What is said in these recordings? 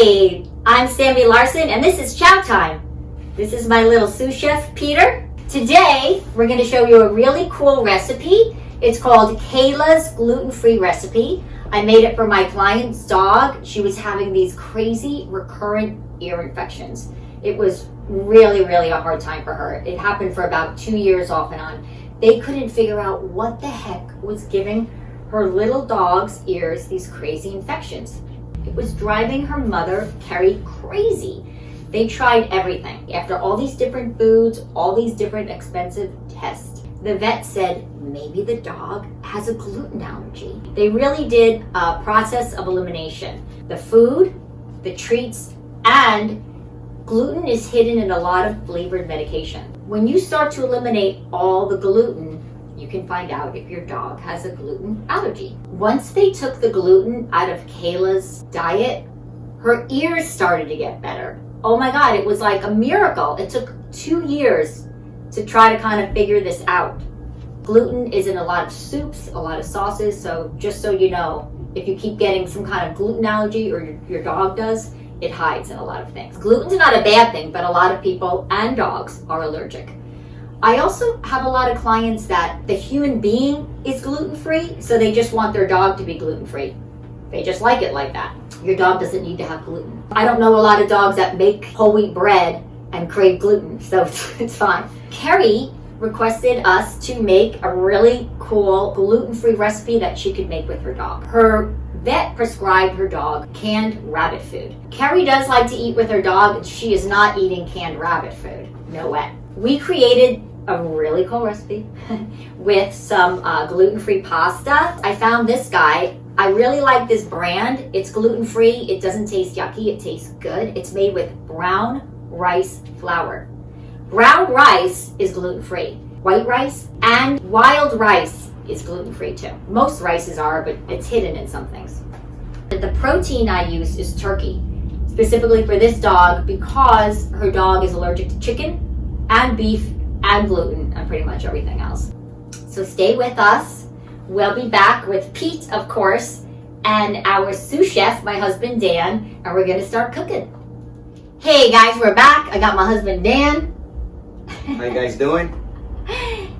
Hey, I'm Sammy Larsen and this is Chowtime. This is my little sous chef, Peter. Today, we're going to show you a really cool recipe. It's called Kayla's gluten-free recipe. I made it for my client's dog. She was having these crazy recurrent ear infections. It was really a hard time for her. It happened for about 2 years off and on. They couldn't figure out what the heck was giving her little dog's ears these crazy infections. It was driving her mother, Carrie, crazy. They tried everything. After all these different foods, all these different expensive tests, the vet said maybe the dog has a gluten allergy. They really did a process of elimination. The food, the treats, and gluten is hidden in a lot of flavored medication. When you start to eliminate all the gluten, you can find out if your dog has a gluten allergy. Once they took the gluten out of Kayla's diet, her ears started to get better. Oh my God, it was like a miracle. It took 2 years to try to kind of figure this out. Gluten is in a lot of soups, a lot of sauces, so just so you know, if you keep getting some kind of gluten allergy or your dog does, it hides in a lot of things. Gluten's not a bad thing, but a lot of people and dogs are allergic. I also have a lot of clients that the human being is gluten-free, so they just want their dog to be gluten-free. They just like it like that. Your dog doesn't need to have gluten. I don't know a lot of dogs that make whole wheat bread and crave gluten, so it's fine. Carrie requested us to make a really cool gluten-free recipe that she could make with her dog. Her vet prescribed her dog canned rabbit food. Carrie does like to eat with her dog, and she is not eating canned rabbit food. No way. We created a really cool recipe with some gluten-free pasta. I found this guy. I really like this brand. It's gluten-free. It doesn't taste yucky. It tastes good. It's made with brown rice flour. Brown rice is gluten-free. White rice and wild rice is gluten-free too. Most rices are, but it's hidden in some things. The protein I use is turkey, specifically for this dog because her dog is allergic to chicken and beef and gluten and pretty much everything else. So stay with us. We'll be back with Pete, of course, and our sous chef, my husband Dan, and we're gonna start cooking. Hey guys, we're back. I got my husband Dan. How you guys doing?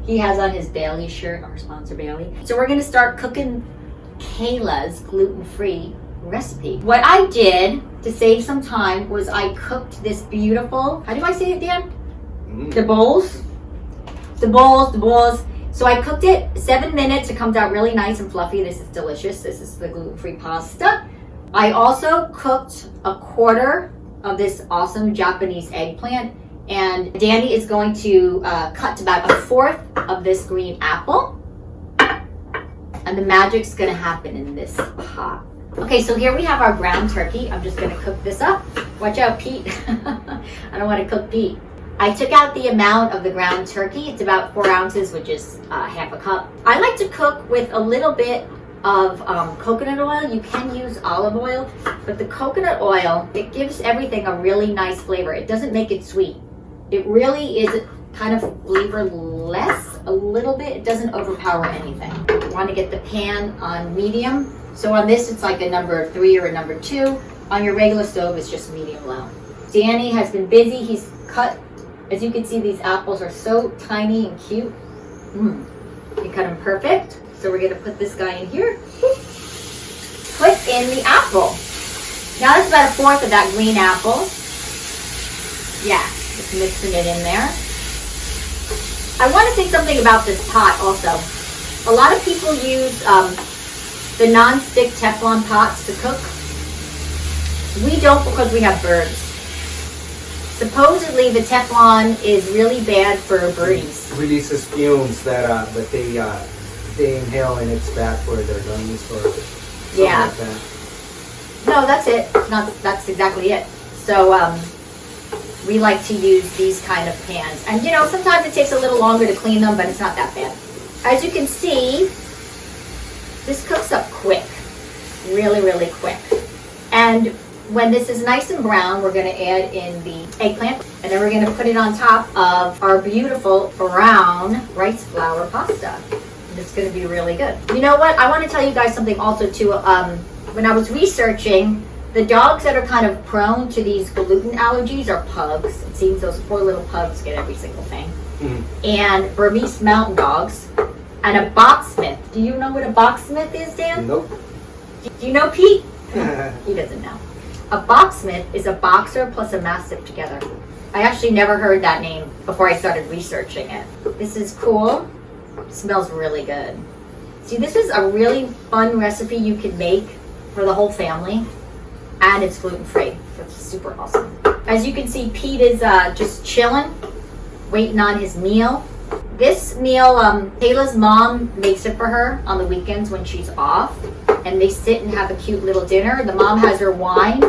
He has on his Bailey shirt, our sponsor Bailey. So we're gonna start cooking Kayla's gluten-free recipe. What I did to save some time was I cooked this beautiful, how do I say it, Dan? The bowls. So I cooked it 7 minutes. It comes out really nice and fluffy. This is delicious. This is the gluten-free pasta. I also cooked a quarter of this awesome Japanese eggplant. And Danny is going to cut about a fourth of this green apple. And the magic's gonna happen in this pot. Okay, so here we have our ground turkey. I'm just gonna cook this up. Watch out, Pete. I don't wanna cook Pete. I took out the amount of the ground turkey. It's about 4 ounces, which is half a cup. I like to cook with a little bit of coconut oil. You can use olive oil, but the coconut oil, it gives everything a really nice flavor. It doesn't make it sweet. It really is kind of flavorless a little bit. It doesn't overpower anything. You want to get the pan on medium. So on this, it's like a number 3 or a number 2. On your regular stove, it's just medium low. Danny has been busy. He's cut. As you can see, these apples are so tiny and cute. You cut them perfect. So we're gonna put this guy in here. Put in the apple. Now that's about a fourth of that green apple. Yeah, just mixing it in there. I wanna say something about this pot also. A lot of people use the non-stick Teflon pots to cook. We don't because we have birds. Supposedly the Teflon is really bad for birdies. Releases fumes that they inhale, and it's bad for their lungs or something like that. No, that's it. No, that's exactly it. So we like to use these kind of pans. And you know, sometimes it takes a little longer to clean them, but it's not that bad. As you can see, this cooks up quick. Really quick. And when this is nice and brown, we're gonna add in the eggplant, and then we're gonna put it on top of our beautiful brown rice flour pasta. And it's gonna be really good. You know what? I wanna tell you guys something also too. When I was researching The dogs that are kind of prone to these gluten allergies are pugs. It seems those poor little pugs get every single thing. And Burmese mountain dogs, and a boxsmith. Do you know what a boxsmith is, Dan? Nope. Do you know, Pete? He doesn't know. A boxsmith is a boxer plus a mastiff together. I actually never heard that name before I started researching it. This is cool. It smells really good. See, this is a really fun recipe you can make for the whole family, and it's gluten-free, so it's super awesome. As you can see, Pete is just chilling, waiting on his meal. This meal, Kayla's mom makes it for her on the weekends when she's off, and they sit and have a cute little dinner. The mom has her wine,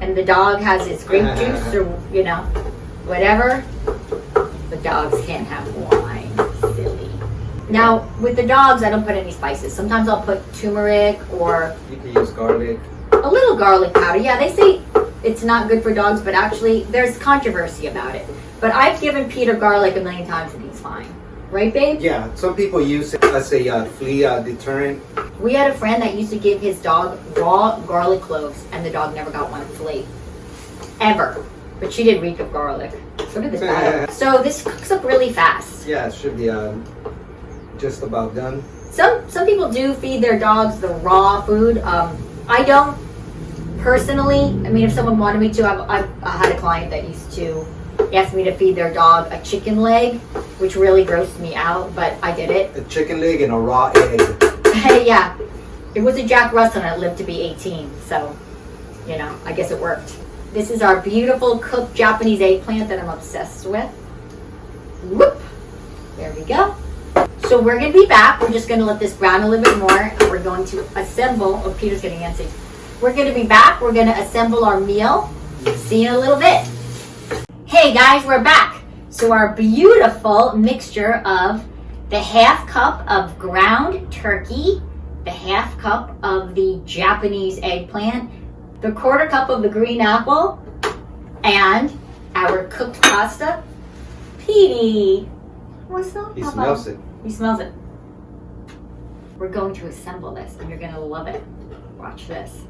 and the dog has his grape juice, or whatever. The dogs can't have wine. Silly. Now, with the dogs, I don't put any spices. Sometimes I'll put turmeric, or You can use garlic. a little garlic powder. Yeah, they say it's not good for dogs, but actually there's controversy about it. But I've given Peter garlic a million times and he's fine. Right, babe? Yeah, some people use it as a flea deterrent. We had a friend that used to give his dog raw garlic cloves, and the dog never got one flea. Ever. But she did reek of garlic. So did this bottle. So this cooks up really fast. Yeah, it should be just about done. Some people do feed their dogs the raw food. I don't personally. I mean, if someone wanted me to, I had a client that used to ask me to feed their dog a chicken leg, which really grossed me out, but I did it. A chicken leg and a raw egg. Yeah, it was a Jack Russell and it lived to be 18, so, I guess it worked. This is our beautiful cooked Japanese eggplant that I'm obsessed with. Whoop! There we go. So we're going to be back. We're just going to let this brown a little bit more, and we're going to assemble. Oh, Peter's getting antsy. We're going to be back. We're going to assemble our meal. See you in a little bit. Hey guys, we're back. So our beautiful mixture of the half cup of ground turkey, the half cup of the Japanese eggplant, the quarter cup of the green apple, and our cooked pasta. Petey, what's up, He Papa? smells it. He smells it. We're going to assemble this and you're going to love it. Watch this.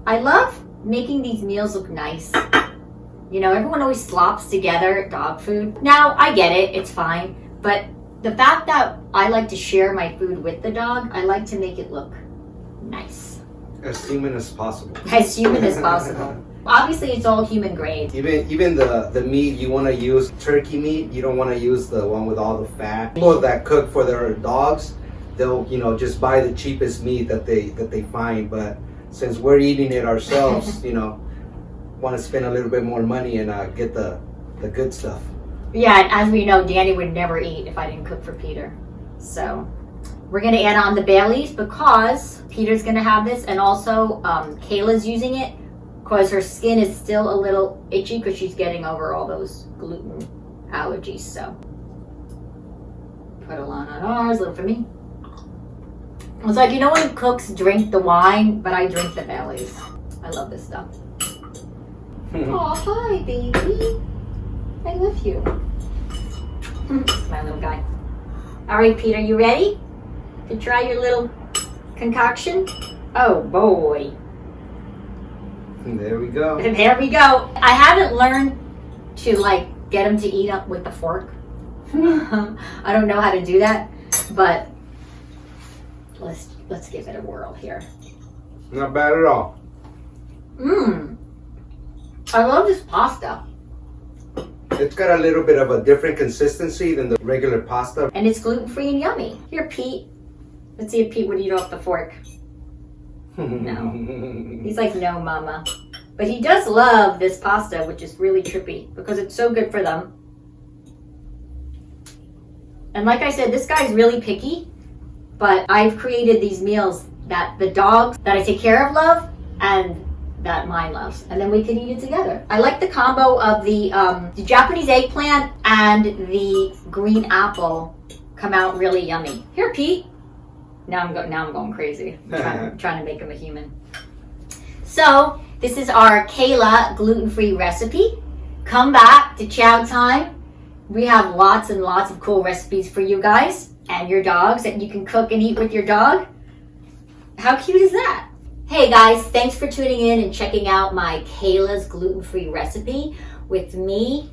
I love making these meals look nice. Everyone always slops together dog food. Now, I get it. It's fine. But the fact that I like to share my food with the dog, I like to make it look nice. As human as possible. As human as possible. Obviously, it's all human grade. Even the meat, you want to use turkey meat. You don't want to use the one with all the fat. People that cook for their dogs, they'll just buy the cheapest meat that they find. But since we're eating it ourselves, want to spend a little bit more money and get the good stuff. Yeah, and as we know, Danny would never eat if I didn't cook for Peter. So we're going to add on the Bailey's because Peter's going to have this, and also Kayla's using it because her skin is still a little itchy because she's getting over all those gluten allergies. So put a lot on ours, little for me. It's like, when cooks drink the wine, but I drink the Bailey's. I love this stuff. Oh, hi, baby. I love you. My little guy. All right, Peter, you ready to try your little concoction? Oh, boy. There we go. There we go. I haven't learned to, get him to eat up with the fork. I don't know how to do that, but let's give it a whirl here. Not bad at all. I love this pasta. It's got a little bit of a different consistency than the regular pasta. And it's gluten-free and yummy. Here, Pete. Let's see if Pete would eat off the fork. No. He's like, no, mama. But he does love this pasta, which is really trippy because it's so good for them. And like I said, this guy's really picky, but I've created these meals that the dogs that I take care of love and that mine loves, and then we can eat it together. I like the combo of the Japanese eggplant and the green apple come out really yummy. Here, Pete. Now I'm going crazy. I'm trying to make him a human. So this is our Kayla gluten-free recipe. Come back to Chowtime. We have lots and lots of cool recipes for you guys and your dogs that you can cook and eat with your dog. How cute is that? Hey guys, thanks for tuning in and checking out my Kayla's gluten-free recipe with me,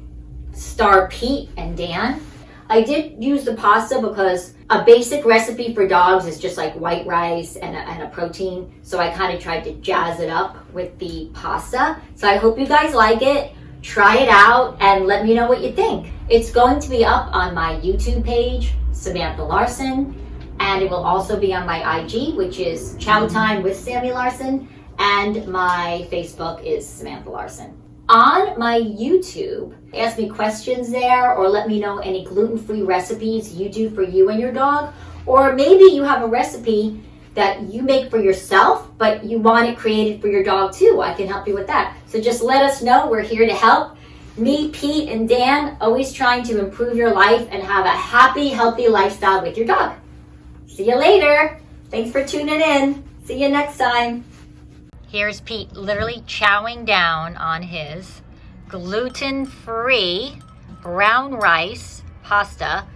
Star Pete, and Dan. I did use the pasta because a basic recipe for dogs is just like white rice and a protein. So I kind of tried to jazz it up with the pasta. So I hope you guys like it. Try it out and let me know what you think. It's going to be up on my YouTube page, Samantha Larsen, and it will also be on my IG, which is Chowtime with Sammy Larsen, and my Facebook is Samantha Larsen. On my YouTube, ask me questions there or let me know any gluten-free recipes you do for you and your dog, or maybe you have a recipe that you make for yourself, but you want it created for your dog too. I can help you with that. So just let us know. We're here to help. Me, Pete, and Dan, always trying to improve your life and have a happy, healthy lifestyle with your dog. See you later. Thanks for tuning in. See you next time. Here's Pete literally chowing down on his gluten-free brown rice pasta